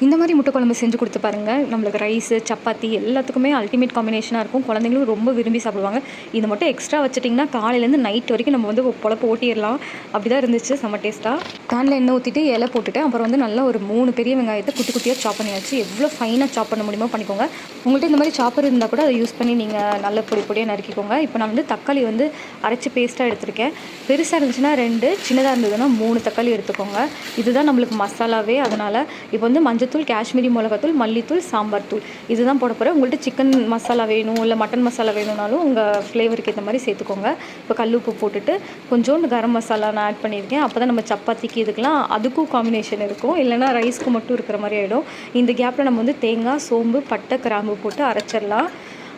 இந்த மாதிரி முட்டை குழம்பு செஞ்சு கொடுத்து பாருங்கள். நம்மளுக்கு ரைஸு, சப்பாத்தி எல்லாத்துக்குமே அல்டிமேட் காம்பினேஷனாக இருக்கும். குழந்தைங்களும் ரொம்ப விரும்பி சாப்பிடுவாங்க. இது மட்டும் எக்ஸ்ட்ரா வச்சுட்டிங்கன்னா காலையிலேருந்து நைட் வரைக்கும் நம்ம வந்து பொழப்பு ஓட்டிடலாம். அப்படி தான் இருந்துச்சு, செம்ம டேஸ்ட்டாக. பேனில் எண்ணெய் ஊற்றிட்டு இலை போட்டுட்டு அப்புறம் வந்து நல்லா ஒரு 3 பெரிய வெங்காயத்தை குட்டி குட்டியாக சாப் பண்ணியாச்சு. எவ்வளோ ஃபைனாக சாப் பண்ண முடியுமோ பண்ணிக்கோங்க. உங்கள்கிட்ட இந்த மாதிரி சாப்பர் இருந்தால் கூட அதை யூஸ் பண்ணி நீங்கள் நல்ல பொடியாக நறுக்கிக்கோங்க. இப்போ நான் வந்து தக்காளி வந்து அரைச்சி பேஸ்ட்டாக எடுத்திருக்கேன். பெருசாக இருந்துச்சுன்னா 2, சின்னதாக இருந்ததுன்னா 3 தக்காளி எடுத்துக்கோங்க. இதுதான் நம்மளுக்கு மசாலாவே. அதனால் இப்போ வந்து மஞ்சத்தூள், காஷ்மீரி மிளகாத்தூள், மல்லித்தூள், சாம்பார் தூள் இதுதான் போட போகிறேன். உங்கள்கிட்ட சிக்கன் மசாலா வேணும் இல்லை மட்டன் மசாலா வேணும்னாலும் உங்கள் ஃப்ளேவருக்கு ஏற்ற மாதிரி சேர்த்துக்கோங்க. இப்போ கல் உப்பு போட்டுட்டு கொஞ்சோண்டு கரம் மசாலா நான் ஆட் பண்ணியிருக்கேன். அப்போ தான் நம்ம சப்பாத்திக்கு இதுக்கெலாம் அதுக்கும் காம்பினேஷன் இருக்கும். இல்லைனா ரைஸ்க்கு மட்டும் இருக்கிற மாதிரி ஆகிடும். இந்த கேப்பில் நம்ம வந்து தேங்காய், சோம்பு, பட்டை, கிராம்பு போட்டு அரைச்சிடலாம்.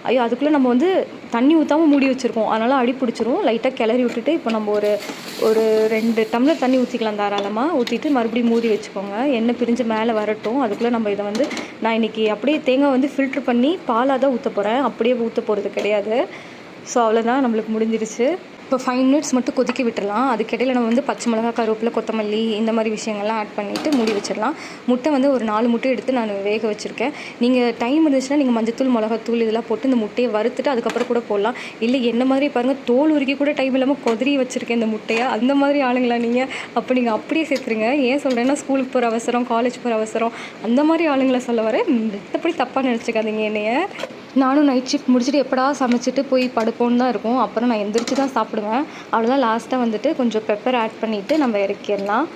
ஐயோ, அதுக்குள்ளே நம்ம வந்து தண்ணி ஊற்றாமல் மூடி வச்சுருக்கோம். அதனால் அடி பிடிச்சிரும். லைட்டாக கிளறி விட்டுட்டு இப்போ நம்ம ஒரு 2 டம்ளர் தண்ணி ஊற்றிக்கலாம். தாராளமாக ஊற்றிட்டு மறுபடியும் மூடி வச்சுக்கோங்க. எண்ணெய் பிரிஞ்சு மேலே வரட்டும். அதுக்குள்ளே நம்ம இதை வந்து நான் இன்றைக்கி அப்படியே தேங்காய் வந்து ஃபில்ட்ரு பண்ணி பாலாக தான் ஊற்ற போகிறேன். அப்படியே ஊற்ற போகிறது கிடையாது. ஸோ அவ்வளோதான், நம்மளுக்கு முடிஞ்சிருச்சு. இப்போ 5 மினிட்ஸ் மட்டும் கொதிக்க விட்டுடலாம். அதுக்கிடையில் நம்ம வந்து பச்சை மிளகா, கருவேப்பிலை, கொத்தமல்லி இந்த மாதிரி விஷயங்கள்லாம் ஆட் பண்ணிவிட்டு மூடி வச்சிடலாம். முட்டை வந்து ஒரு 4 முட்டை எடுத்து நான் வேக வச்சுருக்கேன். நீங்கள் டைம் இருந்துச்சுன்னா நீங்கள் மஞ்சத்தூள், மிளகாத்தூள் இதெல்லாம் போட்டு இந்த முட்டையை வறுத்துட்டு அதுக்கப்புறம் கூட போடலாம். இல்லை என்ன மாதிரி பாருங்கள், தோல் உருக்கி கூட டைம் இல்லாமல் கொதறி வச்சுருக்கேன் இந்த முட்டையை. அந்த மாதிரி ஆளுங்களா நீங்கள்? அப்போ நீங்கள் அப்படியே சேர்த்துருங்க. ஏன் சொல்கிறேன்னா, ஸ்கூலுக்கு போகிற அவசரம், காலேஜ் போகிற அவசரம், அந்த மாதிரி ஆளுங்களை சொல்ல வரேன். மற்றபடி தப்பாக நினச்சிக்காதீங்க என்னைய. நானும் நைட் ஷிஃப்ட் முடிச்சுட்டு எப்படா சமைச்சிட்டு போய் படுப்போன்னு தான் இருக்கும். அப்புறம் நான் எந்திரிச்சு தான் சாப்பிடுவேன். அவ்வளோதான். லாஸ்ட்டாக வந்துட்டு கொஞ்சம் பெப்பர் ஆட் பண்ணிவிட்டு நம்ம இறக்கிடலாம்.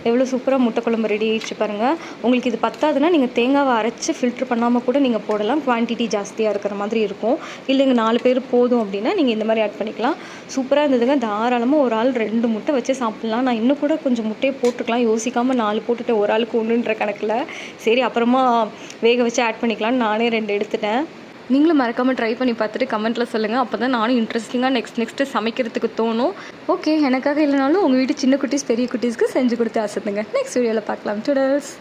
எவ்வளோ சூப்பராக முட்டை குழம்பு ரெடி ஆகிடுச்சு பாருங்கள். உங்களுக்கு இது பத்தாதுன்னா நீங்கள் தேங்காவை அரைச்சி ஃபில்ட்ரு பண்ணாமல் கூட நீங்கள் போடலாம். குவான்டிட்டி ஜாஸ்தியாக இருக்கிற மாதிரி இருக்கும். இல்லைங்க 4 பேர் போதும் அப்படின்னா நீங்கள் இந்த மாதிரி ஆட் பண்ணிக்கலாம். சூப்பராக இருந்ததுங்க. தாராளமாக ஒரு ஆள் 2 முட்டை வச்சு சாப்பிட்லாம். நான் இன்னும் கூட கொஞ்சம் முட்டையை போட்டுக்கலாம். யோசிக்காமல் 4 போட்டுட்டு ஒரு ஆளுக்கு 1ன்ற கணக்கில். சரி, அப்புறமா வேக வச்சு ஆட் பண்ணிக்கலாம்னு நானே 2 எடுத்துட்டேன். நீங்களும் மறக்காமல் ட்ரை பண்ணி பார்த்துட்டு கமெண்ட்டில் சொல்லுங்கள். அப்போ தான் நானும் இன்ட்ரெஸ்டிங்காக நெக்ஸ்ட்டு சமைக்கிறதுக்கு தோணும். ஓகே, எனக்காக இல்லைனாலும் உங்கள் வீட்டு சின்ன குட்டீஸ், பெரிய குட்டீஸ்க்கு செஞ்சு கொடுத்து ஆசைப்படுங்க. நெக்ஸ்ட் வீடியோவில் பார்க்கலாம். டுடர்ஸ்.